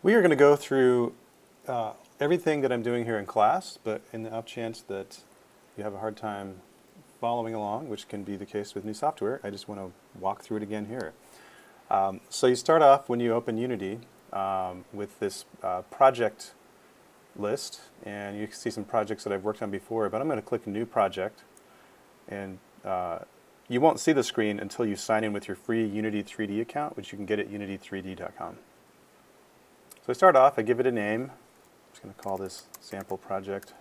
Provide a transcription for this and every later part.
We are going to go through everything that I'm doing here in class, but in the off chance that you have a hard time following along, which can be the case with new software, I just want to walk through it again here. So you start off when you open Unity with this project list, and you can see some projects that I've worked on before, but I'm going to click New Project, and you won't see the screen until you sign in with your free Unity 3D account, which you can get at unity3d.com. So I start off, I give it a name. I'm just going to call this sample project.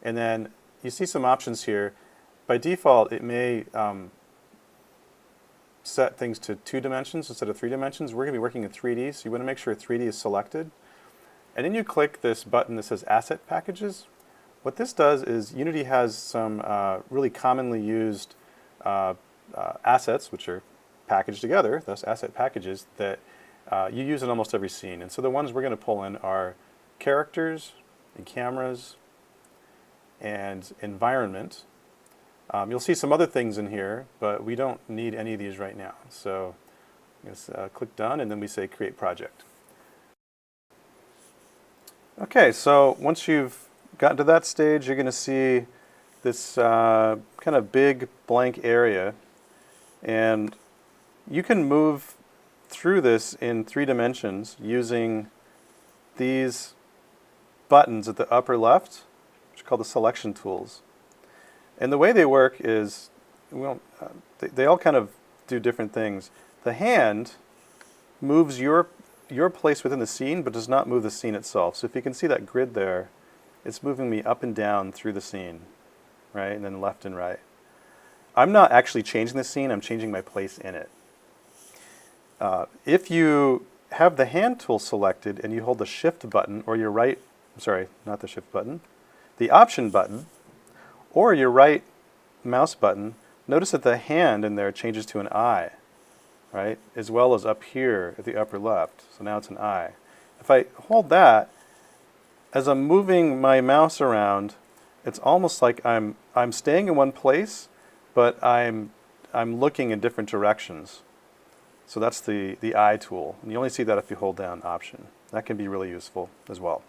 And then you see some options here. By default, it may set things to 2 dimensions instead of 3 dimensions. We're going to be working in 3D, so you want to make sure 3D is selected. And then you click this button that says Asset Packages. What this does is Unity has some really commonly used assets, which are packaged together, thus asset packages, that you use in almost every scene. And so the ones we're going to pull in are characters and cameras and environment. You'll see some other things in here, but we don't need any of these right now. So just click Done, and then we say Create Project. Okay, so once you've gotten to that stage, you're going to see this kind of big blank area, and you can move through this in 3 dimensions using these buttons at the upper left, which are called the selection tools. And the way they work is, well, they all kind of do different things. The hand moves your place within the scene, but does not move the scene itself. So if you can see that grid there, it's moving me up and down through the scene, right, and then left and right. I'm not actually changing the scene, I'm changing my place in it. If you have the hand tool selected and you hold the shift button or your right, sorry, not the shift button, the option button or your right mouse button, notice that the hand in there changes to an eye, right, as well as up here at the upper left. So now it's an eye. If I hold that, as I'm moving my mouse around, it's almost like I'm staying in one place, but I'm looking in different directions. So that's the eye tool. And you only see that if you hold down Option. That can be really useful as well.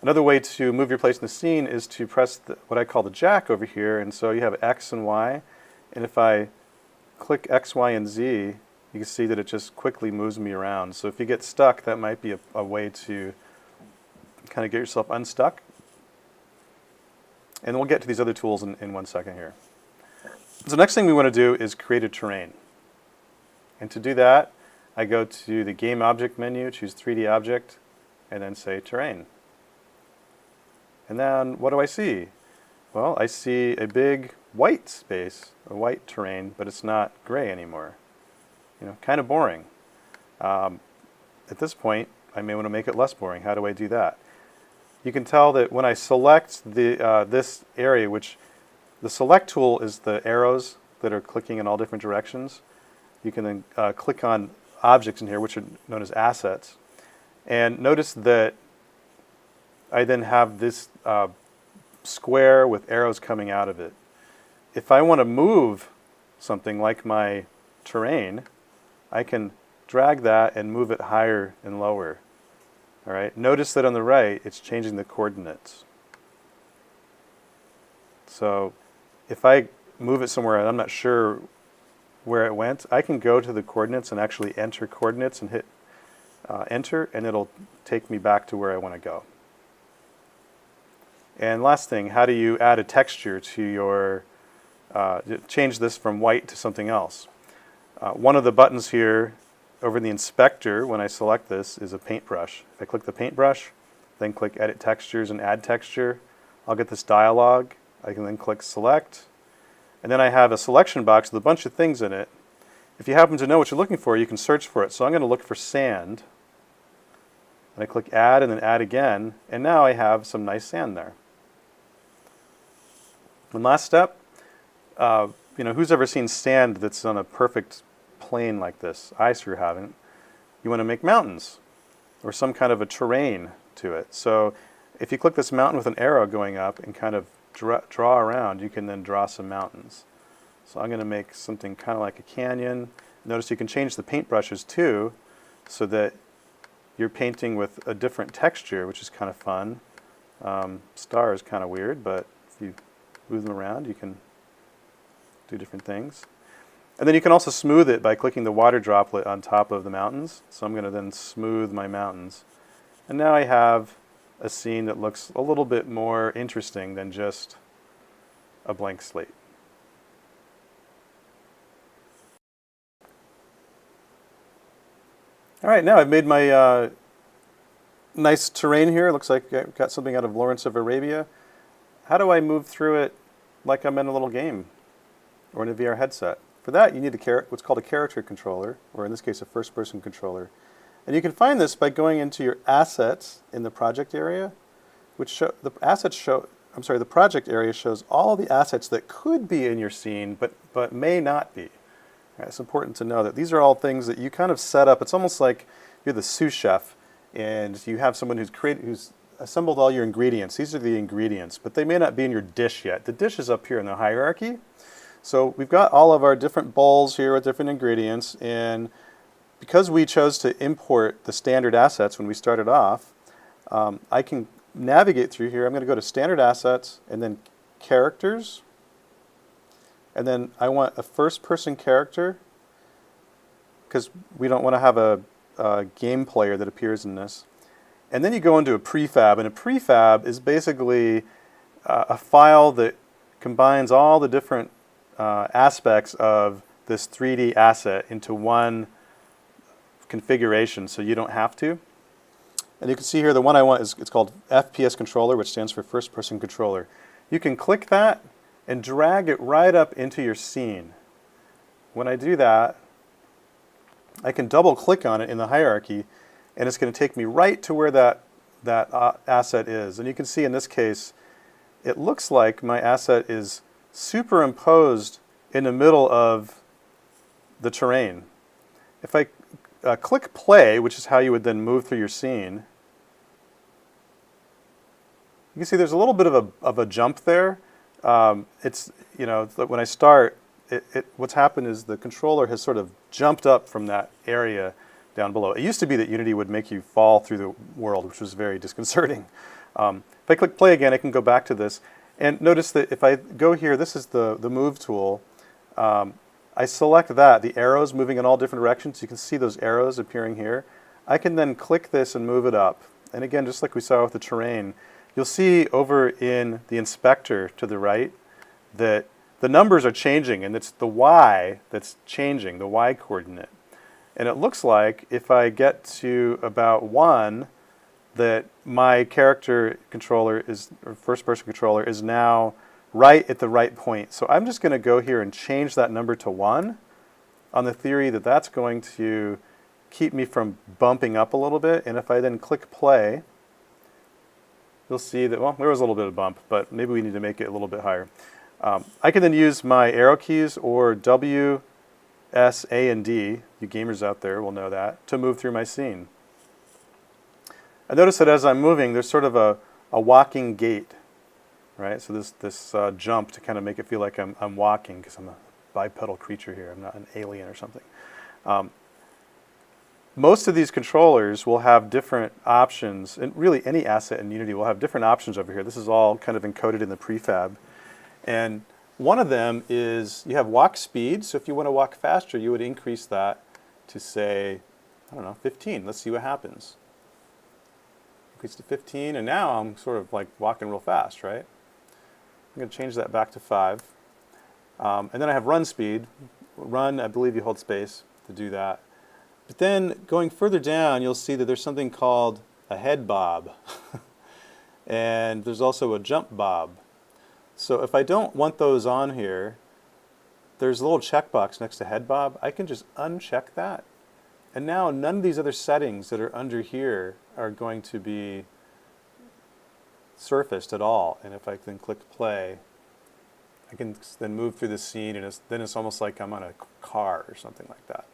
Another way to move your place in the scene is to press what I call the jack over here. And so you have X and Y. And if I click X, Y, and Z, you can see that it just quickly moves me around. So if you get stuck, that might be a way to kind of get yourself unstuck. And we'll get to these other tools in 1 second here. So the next thing we want to do is create a terrain. And to do that, I go to the Game Object menu, choose 3D Object, and then say Terrain. And then what do I see? Well, I see a big white space, a white terrain, but it's not gray anymore. You know, kind of boring. At this point, I may want to make it less boring. How do I do that? You can tell that when I select this area, which the select tool is the arrows that are clicking in all different directions. You can then click on objects in here, which are known as assets. And notice that I then have this square with arrows coming out of it. If I want to move something like my terrain, I can drag that and move it higher and lower. All right. Notice that on the right, it's changing the coordinates. So if I move it somewhere and I'm not sure where it went, I can go to the coordinates and actually enter coordinates and hit enter, and it'll take me back to where I want to go. And last thing, how do you add a texture to your, change this from white to something else? One of the buttons here over in the inspector, when I select this, is a paintbrush. If I click the paintbrush, then click Edit Textures and Add Texture, I'll get this dialog. I can then click Select. And then I have a selection box with a bunch of things in it. If you happen to know what you're looking for, you can search for it. So I'm going to look for sand. And I click Add and then Add again. And now I have some nice sand there. One last step. Who's ever seen sand that's on a perfect plane like this? I sure haven't. You want to make mountains or some kind of a terrain to it. So if you click this mountain with an arrow going up and kind of draw around, you can then draw some mountains. So I'm going to make something kind of like a canyon. Notice you can change the paint brushes too, so that you're painting with a different texture, which is kind of fun. Star is kind of weird, but if you move them around, you can do different things. And then you can also smooth it by clicking the water droplet on top of the mountains. So I'm going to then smooth my mountains. And now I have a scene that looks a little bit more interesting than just a blank slate. All right, now I've made my nice terrain here. It looks like I've got something out of Lawrence of Arabia. How do I move through it like I'm in a little game or in a VR headset? For that, you need what's called a character controller, or in this case, a first-person controller. And you can find this by going into your assets in the project area, which the project area shows all the assets that could be in your scene, but may not be. Right, it's important to know that these are all things that you kind of set up. It's almost like you're the sous chef, and you have someone who's assembled all your ingredients. These are the ingredients, but they may not be in your dish yet. The dish is up here in the hierarchy. So we've got all of our different bowls here with different ingredients, and because we chose to import the standard assets when we started off, I can navigate through here. I'm going to go to Standard Assets and then Characters, and then I want a first-person character because we don't want to have a game player that appears in this. And then you go into a prefab, and a prefab is basically a file that combines all the different aspects of this 3D asset into one configuration, so you don't have to. And you can see here the one I want it's called FPS Controller, which stands for First Person Controller. You can click that and drag it right up into your scene. When I do that, I can double click on it in the hierarchy, and it's going to take me right to where that asset is. And you can see in this case, it looks like my asset is superimposed in the middle of the terrain. If I click play, which is how you would then move through your scene, you can see there's a little bit of a jump there. It's, you know, when I start, what's happened is the controller has sort of jumped up from that area down below. It used to be that Unity would make you fall through the world, which was very disconcerting. If I click play again, I can go back to this. And notice that if I go here, this is the move tool. I select that, the arrows moving in all different directions. You can see those arrows appearing here. I can then click this and move it up. And again, just like we saw with the terrain, you'll see over in the inspector to the right that the numbers are changing, and it's the Y that's changing, the Y coordinate. And it looks like if I get to about 1, that my character controller or first person controller is now right at the right point. So I'm just going to go here and change that number to 1 on the theory that that's going to keep me from bumping up a little bit. And if I then click play, you'll see that, well, there was a little bit of bump, but maybe we need to make it a little bit higher. I can then use my arrow keys, or W, S, A, and D, you gamers out there will know that, to move through my scene. I notice that as I'm moving, there's sort of a walking gait, right? So this jump to kind of make it feel like I'm walking, because I'm a bipedal creature here. I'm not an alien or something. Most of these controllers will have different options, and really any asset in Unity will have different options over here. This is all kind of encoded in the prefab. And one of them is you have walk speed. So if you want to walk faster, you would increase that to, say, I don't know, 15. Let's see what happens. Increase to 15, and now I'm sort of like walking real fast, right? I'm going to change that back to 5. And then I have run speed. Run, I believe you hold space to do that. But then going further down, you'll see that there's something called a head bob. And there's also a jump bob. So if I don't want those on here, there's a little checkbox next to head bob. I can just uncheck that. And now none of these other settings that are under here are going to be surfaced at all. And if I then click play, I can then move through the scene, and then it's almost like I'm on a car or something like that.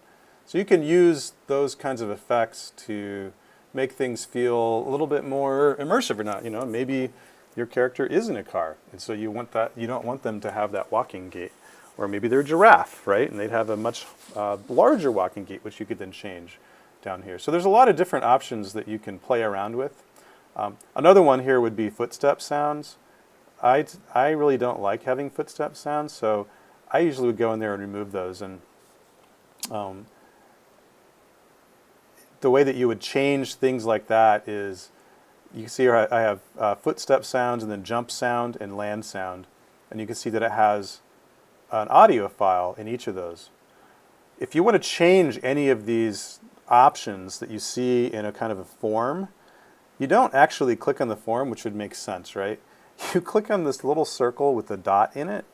So you can use those kinds of effects to make things feel a little bit more immersive or not. You know, maybe your character is in a car, and so you want that. You don't want them to have that walking gait. Or maybe they're a giraffe, right? And they'd have a much larger walking gait, which you could then change down here. So there's a lot of different options that you can play around with. Another one here would be footstep sounds. I really don't like having footstep sounds, so I usually would go in there and remove those. And the way that you would change things like that is, you can see here I have footstep sounds and then jump sound and land sound. And you can see that it has an audio file in each of those. If you want to change any of these options that you see in a kind of a form, you don't actually click on the form, which would make sense, right? You click on this little circle with a dot in it,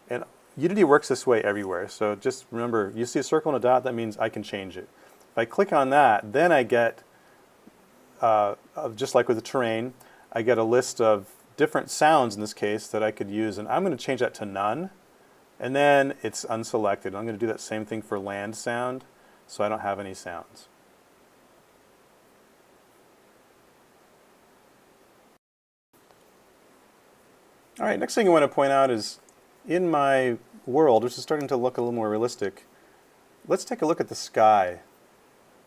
and Unity works this way everywhere. So just remember, you see a circle and a dot, that means I can change it. If I click on that, then I get, just like with the terrain, I get a list of different sounds in this case that I could use, and I'm going to change that to none, and then it's unselected. I'm going to do that same thing for land sound, so I don't have any sounds. All right, next thing I want to point out is in my world, which is starting to look a little more realistic, let's take a look at the sky.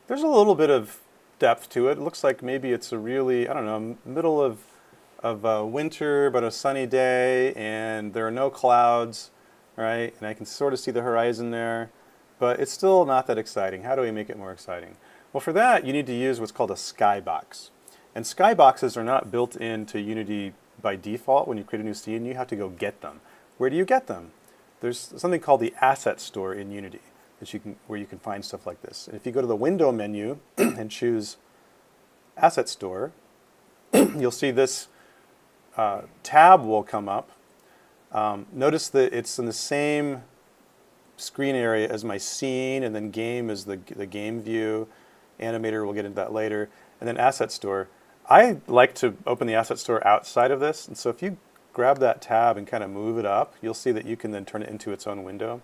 There's a little bit of depth to it. It looks like maybe it's a really, I don't know, middle of winter, but a sunny day, and there are no clouds, right? And I can sort of see the horizon there, but it's still not that exciting. How do we make it more exciting? Well, for that, you need to use what's called a skybox. And skyboxes are not built into Unity by default. When you create a new scene, you have to go get them. Where do you get them? There's something called the asset store in Unity that where you can find stuff like this. And if you go to the window menu and choose asset store, you'll see this tab will come up. Notice that it's in the same screen area as my scene, and then game is the game view. Animator, we'll get into that later. And then asset store. I like to open the asset store outside of this, and so if you grab that tab and kind of move it up, you'll see that you can then turn it into its own window.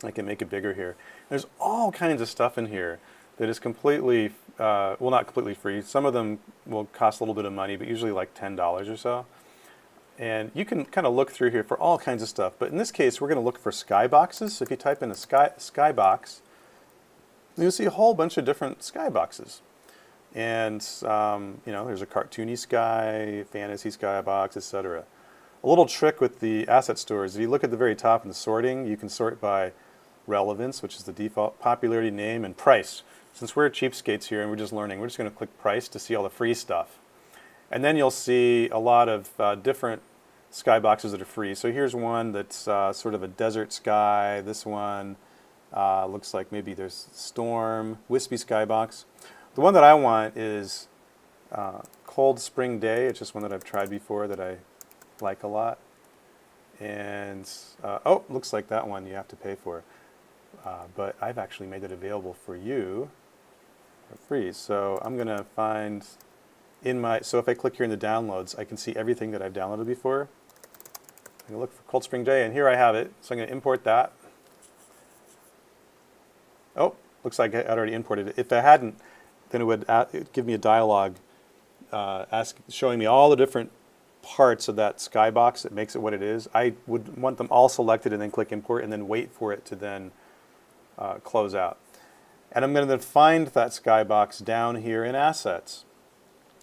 I can make it bigger here. There's all kinds of stuff in here that is completely, well, not completely free. Some of them will cost a little bit of money, but usually like $10 or so. And you can kind of look through here for all kinds of stuff. But in this case, we're going to look for skyboxes. So if you type in a skybox, you'll see a whole bunch of different skyboxes. And you know, there's a cartoony sky, fantasy skybox, etc. A little trick with the asset store is if you look at the very top in the sorting, you can sort by relevance, which is the default, popularity, name, and price. Since we're cheapskates here and we're just learning, we're just going to click price to see all the free stuff. And then you'll see a lot of different skyboxes that are free. So here's one that's sort of a desert sky. This one looks like maybe there's storm, wispy skybox. The one that I want is Cold Spring Day. It's just one that I've tried before that I like a lot. And, oh, looks like that one you have to pay for. But I've actually made it available for you for free. So I'm going to find in my, so if I click here in the downloads, I can see everything that I've downloaded before. I'm going to look for Cold Spring Day, and here I have it. So I'm going to import that. Oh, looks like I already imported it. If I hadn't, then it would give me a dialog showing me all the different parts of that skybox that makes it what it is. I would want them all selected and then click import and then wait for it to then close out. And I'm going to then find that skybox down here in assets.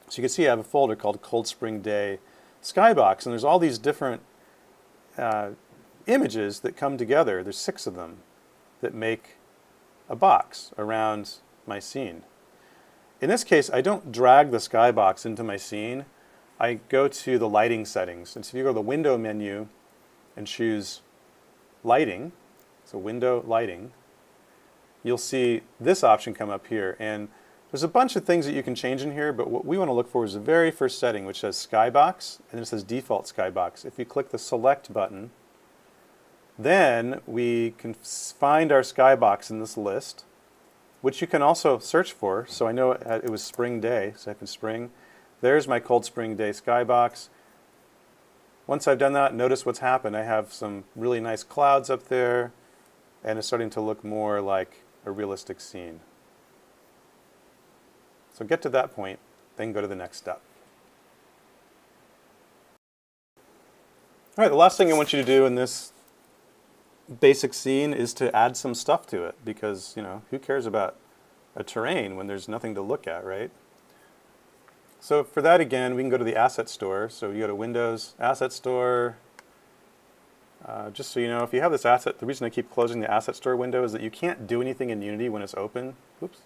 So you can see I have a folder called Cold Spring Day Skybox, and there's all these different images that come together. There's 6 of them that make a box around my scene. In this case, I don't drag the skybox into my scene. I go to the lighting settings. And so if you go to the window menu and choose lighting, so window lighting, you'll see this option come up here. And there's a bunch of things that you can change in here, but what we want to look for is the very first setting, which says skybox, and then it says default skybox. If you click the select button, then we can find our skybox in this list, which you can also search for. So I know it was Spring Day, so I can spring. There's my Cold Spring Day skybox. Once I've done that, notice what's happened. I have some really nice clouds up there, and it's starting to look more like a realistic scene. So get to that point, then go to the next step. All right, the last thing I want you to do in this basic scene is to add some stuff to it because, you know, who cares about a terrain when there's nothing to look at, right? So for that, again, we can go to the Asset Store. So you go to Windows, Asset Store. Just so you know, if you have this asset, the reason I keep closing the Asset Store window is that you can't do anything in Unity when it's open. Oops.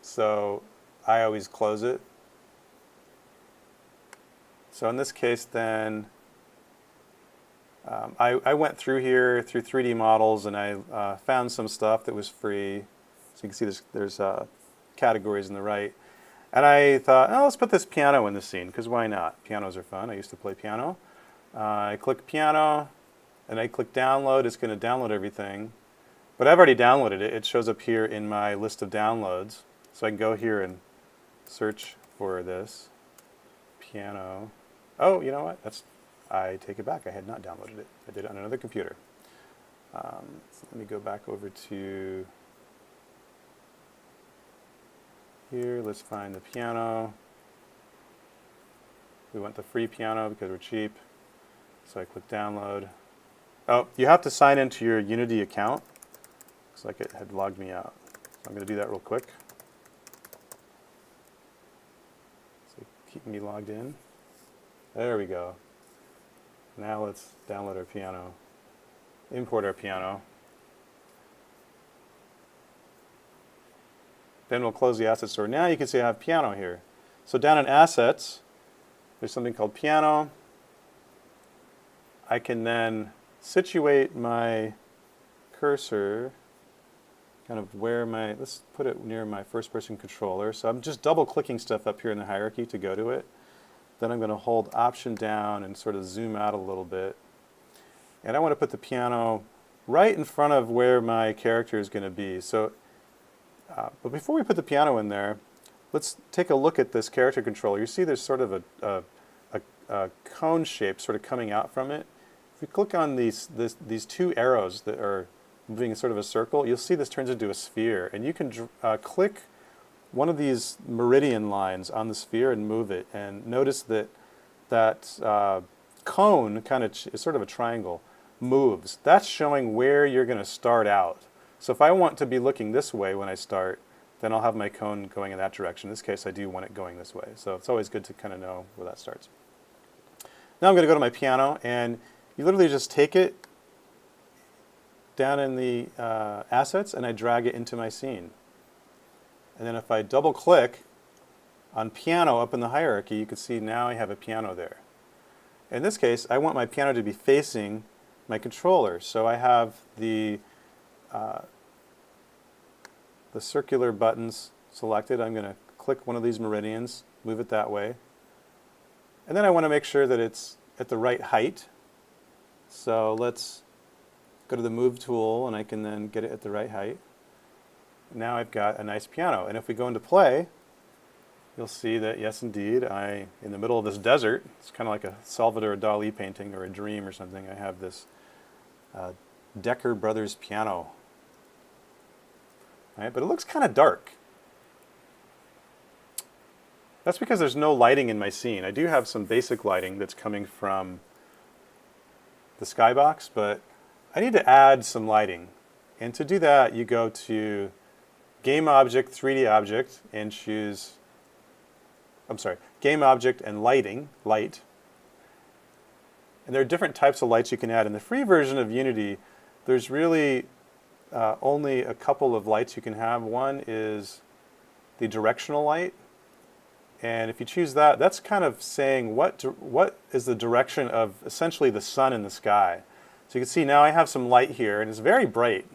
So I always close it. So in this case, then, I went through here, through 3D models, and I found some stuff that was free. So you can see there's categories on the right. And I thought, oh, let's put this piano in the scene, because why not? Pianos are fun. I used to play piano. I click piano, and I click download. It's going to download everything. But I've already downloaded it. It shows up here in my list of downloads. So I can go here and search for this piano. Oh, you know what? I take it back. I had not downloaded it. I did it on another computer. So let me go back over to here. Let's find the piano. We want the free piano because we're cheap. So I click download. Oh, you have to sign into your Unity account. Looks like it had logged me out. So I'm going to do that real quick. So keep me logged in. There we go. Now let's download our piano, import our piano. Then we'll close the Asset Store. Now you can see I have piano here. So down in Assets, there's something called Piano. I can then situate my cursor kind of where let's put it near my first-person controller. So I'm just double-clicking stuff up here in the hierarchy to go to it. Then I'm going to hold Option down and sort of zoom out a little bit. And I want to put the piano right in front of where my character is going to be. So, but before we put the piano in there, let's take a look at this character controller. You see there's sort of a cone shape sort of coming out from it. If you click on these two arrows that are moving in sort of a circle, you'll see this turns into a sphere. And you can click one of these meridian lines on the sphere and move it. And notice that cone kind of is sort of a triangle, moves. That's showing where you're going to start out. So if I want to be looking this way when I start, then I'll have my cone going in that direction. In this case, I do want it going this way. So it's always good to kind of know where that starts. Now I'm going to go to my piano, and you literally just take it down in the assets, and I drag it into my scene. And then if I double click on piano up in the hierarchy, you can see now I have a piano there. In this case, I want my piano to be facing my controller. So I have the circular buttons selected. I'm going to click one of these meridians, move it that way. And then I want to make sure that it's at the right height. So let's go to the Move tool, and I can then get it at the right height. Now I've got a nice piano. And if we go into play, you'll see that, yes, indeed, in the middle of this desert, it's kind of like a Salvador Dali painting or a dream or something, I have this Decker Brothers piano. Right? But it looks kind of dark. That's because there's no lighting in my scene. I do have some basic lighting that's coming from the skybox, but I need to add some lighting. And to do that, you go to Game Object, 3D Object, and choose, Game Object and Lighting, Light. And there are different types of lights you can add. In the free version of Unity, there's really only a couple of lights you can have. One is the directional light. And if you choose that, that's kind of saying what is the direction of essentially the sun in the sky. So you can see now I have some light here, and it's very bright.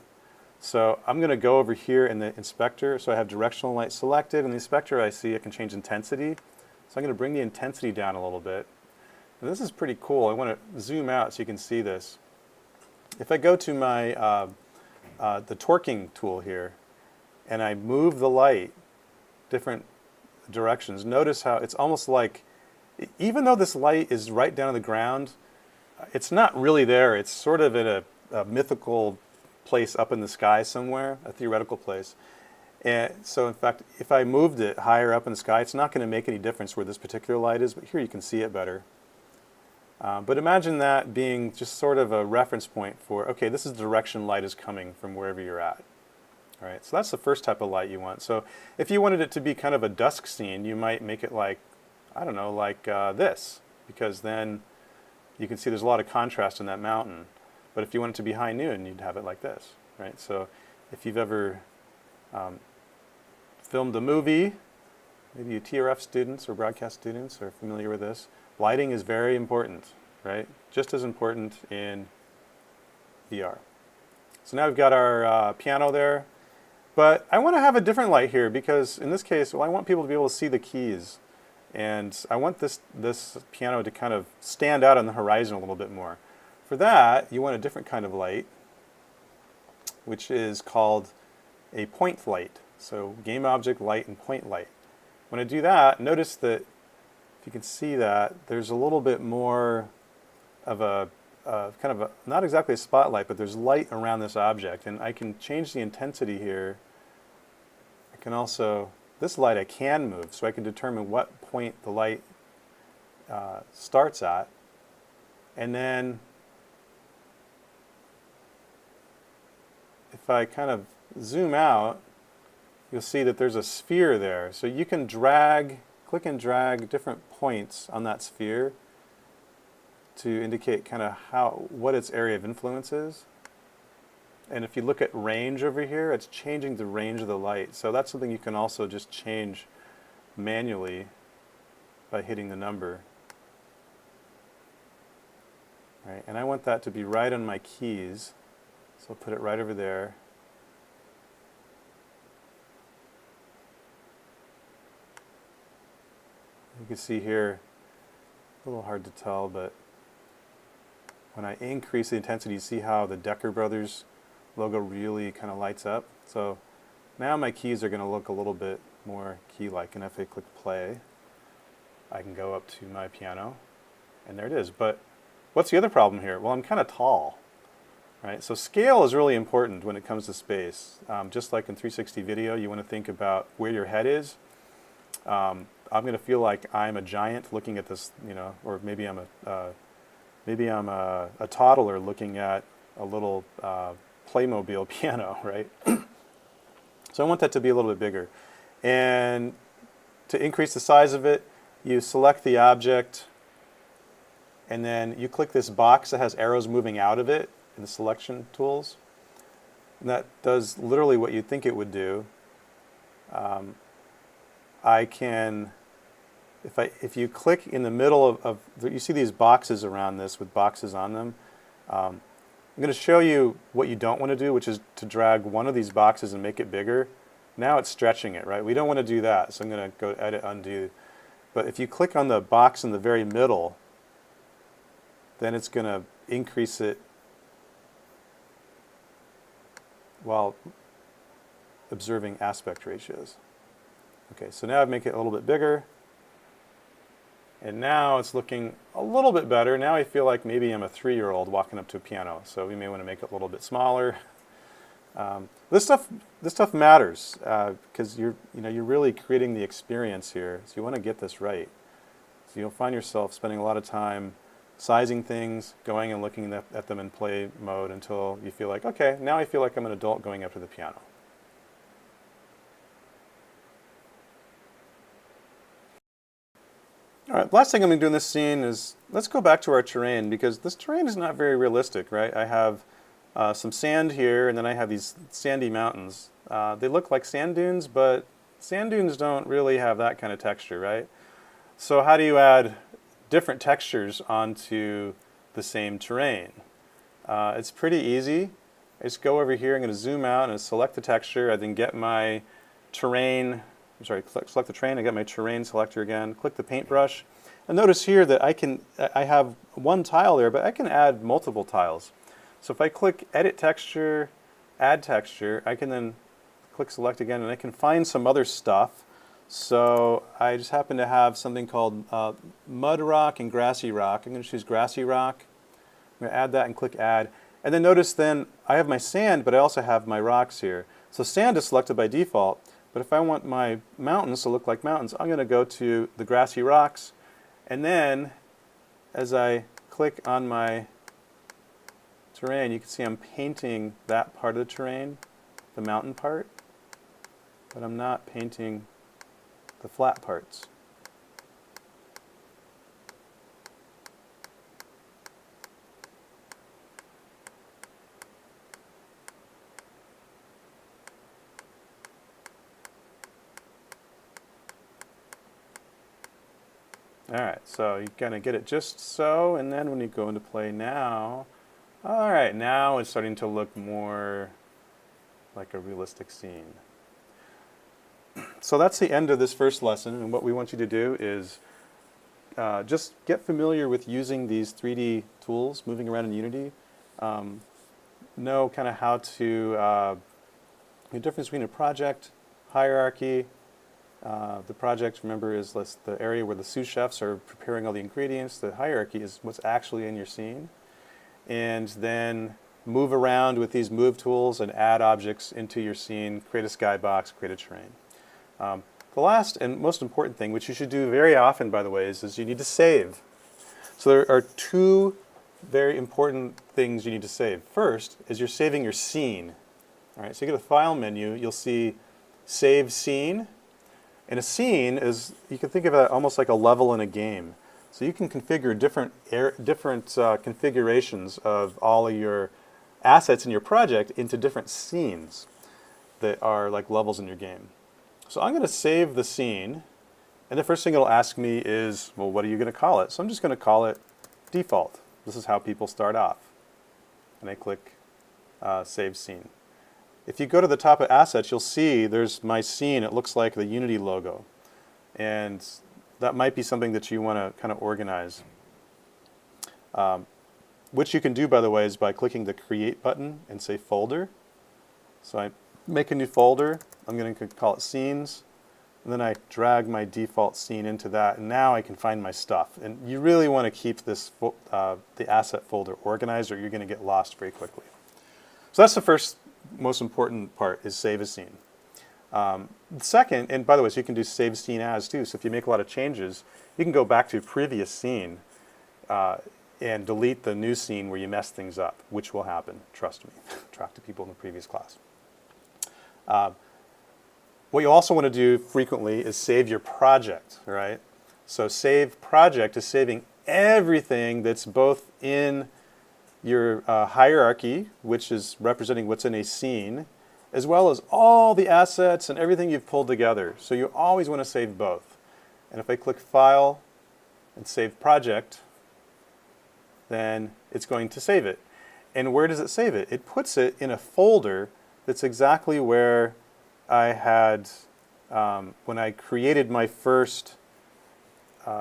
So I'm going to go over here in the inspector. So I have directional light selected. In the inspector, I see I can change intensity. So I'm going to bring the intensity down a little bit. And this is pretty cool. I want to zoom out so you can see this. If I go to my the torquing tool here, and I move the light different directions, notice how it's almost like, even though this light is right down on the ground, it's not really there. It's sort of in a mythical place up in the sky somewhere, a theoretical place. And so in fact, if I moved it higher up in the sky, it's not going to make any difference where this particular light is, but here you can see it better. But imagine that being just sort of a reference point for, okay, this is the direction light is coming from wherever you're at. All right, so that's the first type of light you want. So if you wanted it to be kind of a dusk scene, you might make it like, I don't know, like this, because then you can see there's a lot of contrast in that mountain. But if you want it to be high noon, you'd have it like this, right? So if you've ever filmed a movie, maybe you TRF students or broadcast students are familiar with this, lighting is very important, right? Just as important in VR. So now we've got our piano there, but I want to have a different light here because in this case, well, I want people to be able to see the keys. And I want this piano to kind of stand out on the horizon a little bit more. For that, you want a different kind of light, which is called a point light. So game object light and point light. When I do that, notice that if you can see that, there's a little bit more of a kind of a, not exactly a spotlight, but there's light around this object. And I can change the intensity here. I can also, this light I can move, so I can determine what point the light starts at. And then if I kind of zoom out, you'll see that there's a sphere there. So you can drag, click and drag different points on that sphere to indicate kind of what its area of influence is. And if you look at range over here, it's changing the range of the light. So that's something you can also just change manually by hitting the number. All right, and I want that to be right on my keys. So I'll put it right over there. You can see here, a little hard to tell, but when I increase the intensity, you see how the Decker Brothers logo really kind of lights up. So now my keys are going to look a little bit more key-like, and if I click play, I can go up to my piano, and there it is. But what's the other problem here? Well, I'm kind of tall, right? So scale is really important when it comes to space. Just like in 360 video, you want to think about where your head is. I'm going to feel like I'm a giant looking at this, you know, or maybe I'm a toddler looking at a little Playmobil piano, right? So I want that to be a little bit bigger. And to increase the size of it, you select the object, and then you click this box that has arrows moving out of it in the selection tools. And that does literally what you'd think it would do. I can, if you click in the middle of you see these boxes around this with boxes on them. I'm going to show you what you don't want to do, which is to drag one of these boxes and make it bigger. Now it's stretching it, right? We don't want to do that, so I'm going to go edit, undo. But if you click on the box in the very middle, then it's going to increase it while observing aspect ratios. Okay, so now I make it a little bit bigger. And now it's looking a little bit better. Now I feel like maybe I'm a 3-year-old walking up to a piano. So we may want to make it a little bit smaller. This stuff matters because you're really creating the experience here. So you want to get this right. So you'll find yourself spending a lot of time sizing things, going and looking at them in play mode until you feel like, okay, now I feel like I'm an adult going up to the piano. All right, last thing I'm going to do in this scene is let's go back to our terrain because this terrain is not very realistic, right? I have some sand here, and then I have these sandy mountains. They look like sand dunes, but sand dunes don't really have that kind of texture, right? So how do you add different textures onto the same terrain? It's pretty easy. I just go over here, I'm going to zoom out and select the texture. I then get my terrain, select the terrain, I get my terrain selector again, click the paintbrush, and notice here that I have one tile there, but I can add multiple tiles. So if I click Edit Texture, Add Texture, I can then click Select again, and I can find some other stuff. So I just happen to have something called Mud Rock and Grassy Rock. I'm going to choose Grassy Rock. I'm going to add that and click Add. And then notice then I have my sand, but I also have my rocks here. So sand is selected by default. But if I want my mountains to look like mountains, I'm going to go to the grassy rocks, and then as I click on my terrain, you can see I'm painting that part of the terrain, the mountain part, but I'm not painting the flat parts. Alright, so you're going to get it just so, and then when you go into play now, alright, now it's starting to look more like a realistic scene. So that's the end of this first lesson, and what we want you to do is just get familiar with using these 3D tools, moving around in Unity. Know kind of how to, the difference between a project, hierarchy. The project, remember, is the area where the sous chefs are preparing all the ingredients. The hierarchy is what's actually in your scene. And then move around with these move tools and add objects into your scene, create a skybox, create a terrain. The last and most important thing, which you should do very often, by the way, is you need to save. So there are two very important things you need to save. First is you're saving your scene. All right, so you get a file menu, you'll see Save Scene. And a scene is, you can think of it almost like a level in a game. So you can configure different configurations of all of your assets in your project into different scenes that are like levels in your game. So I'm going to save the scene, and the first thing it'll ask me is, well, what are you going to call it? So I'm just going to call it default. This is how people start off. And I click Save Scene. If you go to the top of Assets, you'll see there's my scene. It looks like the Unity logo. And that might be something that you want to kind of organize. Which you can do, by the way, is by clicking the Create button and say Folder. So I make a new folder. I'm going to call it Scenes. And then I drag my default scene into that. And now I can find my stuff. And you really want to keep this the asset folder organized, or you're going to get lost very quickly. So that's the first most important part, is save a scene. The second, and by the way, so you can do save scene as too. So if you make a lot of changes, you can go back to a previous scene and delete the new scene where you mess things up, which will happen, trust me. Talk to people in the previous class. What you also want to do frequently is save your project, right? So save project is saving everything that's both in your hierarchy, which is representing what's in a scene, as well as all the assets and everything you've pulled together. So you always want to save both. And if I click File and Save Project, then it's going to save it. And where does it save it? It puts it in a folder that's exactly where I had, when I created my first,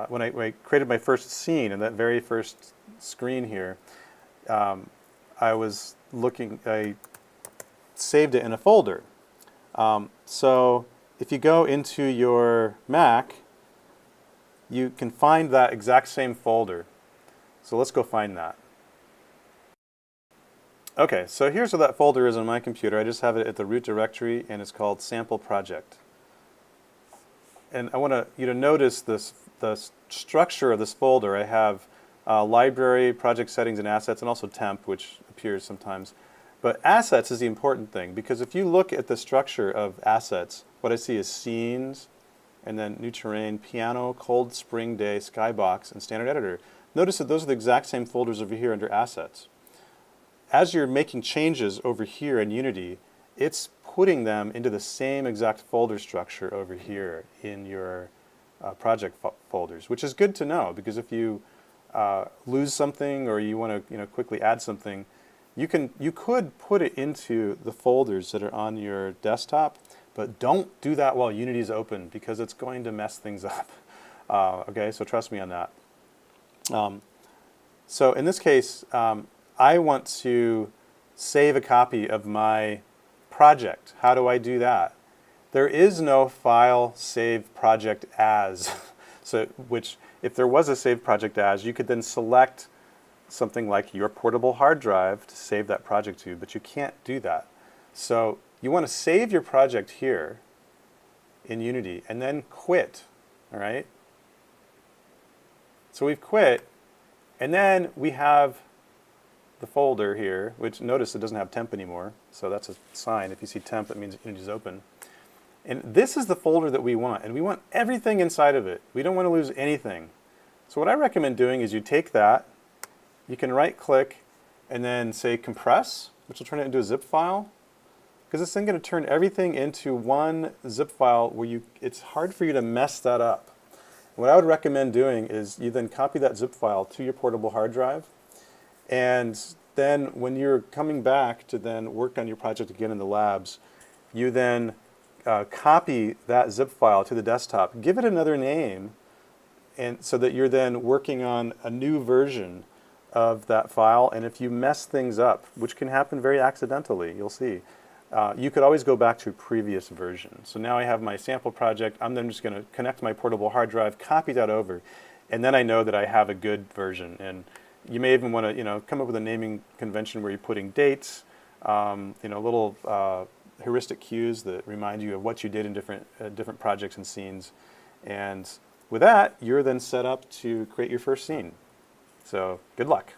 when I created my first scene, in that very first screen here, I saved it in a folder. So if you go into your Mac, you can find that exact same folder. So let's go find that. Okay, so here's where that folder is on my computer. I just have it at the root directory, and it's called Sample Project. And I want you to notice the structure of this folder. I have library, project settings, and assets, and also temp, which appears sometimes. But assets is the important thing, because if you look at the structure of assets, what I see is scenes, and then new terrain, piano, cold spring day, skybox, and standard editor. Notice that those are the exact same folders over here under assets. As you're making changes over here in Unity, it's putting them into the same exact folder structure over here in your project folders, which is good to know, because if you lose something or you want to quickly add something, you could put it into the folders that are on your desktop, but don't do that while Unity is open, because it's going to mess things up. Okay, so trust me on that. So in this case, I want to save a copy of my project. How do I do that? There is no file save project as. So which, if there was a save project as, you could then select something like your portable hard drive to save that project to, but you can't do that. So you want to save your project here in Unity and then quit, all right? So we've quit, And then we have the folder here, which notice it doesn't have temp anymore. So that's a sign. If you see temp, that means image is open. And this is the folder that we want. And we want everything inside of it. We don't want to lose anything. So what I recommend doing is you take that, you can right click and then say compress, which will turn it into a zip file. Because this thing going to turn everything into one zip file where it's hard for you to mess that up. What I would recommend doing is you then copy that zip file to your portable hard drive. And then when you're coming back to then work on your project again in the labs, you then copy that zip file to the desktop, give it another name, and so that you're then working on a new version of that file. And if you mess things up, which can happen very accidentally, you'll see, you could always go back to a previous version. So now I have my sample project. I'm then just going to connect my portable hard drive, copy that over, and then I know that I have a good version. And you may even want to, come up with a naming convention where you're putting dates, little heuristic cues that remind you of what you did in different projects and scenes. And with that, you're then set up to create your first scene. So good luck.